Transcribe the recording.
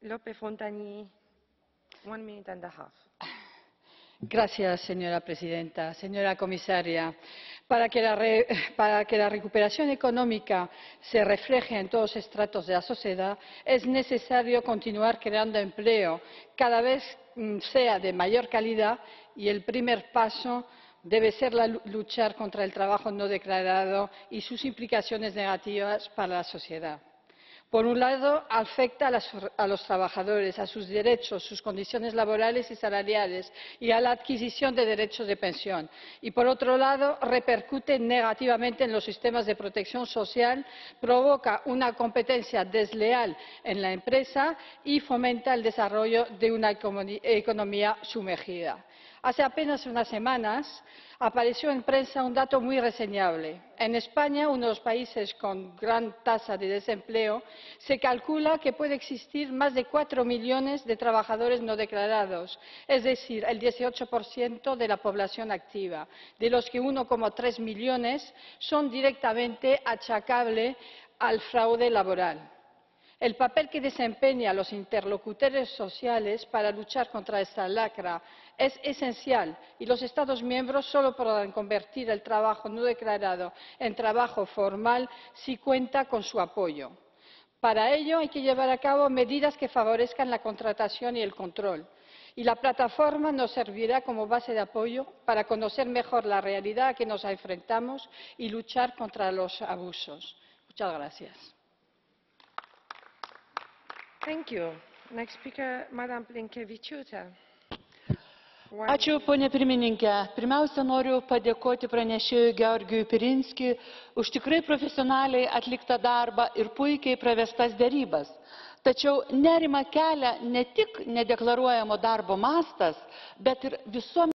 Lope Fontagné, 1 minute and a half. Señora presidenta, señora comisaria, para que la recuperación económica se refleje en todos los estratos de la sociedad es necesario continuar creando empleo, cada vez sea de mayor calidad, y el primer paso debe ser luchar contra el trabajo no declarado y sus implicaciones negativas para la sociedad. Por un lado, afecta a los trabajadores, a sus derechos, sus condiciones laborales y salariales y a la adquisición de derechos de pensión. Y, por otro lado, repercute negativamente en los sistemas de protección social, provoca una competencia desleal en la empresa y fomenta el desarrollo de una economía sumergida. Hace apenas unas semanas apareció en prensa un dato muy reseñable. En España, uno de los países con gran tasa de desempleo, se calcula que puede existir más de 4 millones de trabajadores no declarados, es decir, el 18% de la población activa, de los que 1,3 millones son directamente achacables al fraude laboral. El papel que desempeñan los interlocutores sociales para luchar contra esta lacra es esencial, y los Estados miembros solo podrán convertir el trabajo no declarado en trabajo formal si cuentan con su apoyo. Para ello hay que llevar a cabo medidas que favorezcan la contratación y el control, y la plataforma nos servirá como base de apoyo para conocer mejor la realidad a que nos enfrentamos y luchar contra los abusos. Muchas gracias. Thank you. Next speaker, Madam Blinkevičiūtė. Ponia pirmininke. Pirmiausia, noriu padėkoti pranešėjui Georgijui Pirinskiui už tikrai profesionaliai atliktą darbą ir puikiai pravestas derybas. Tačiau nerimą kelia ne tik nedeklaruojamo darbo mastas, bet ir visuomenės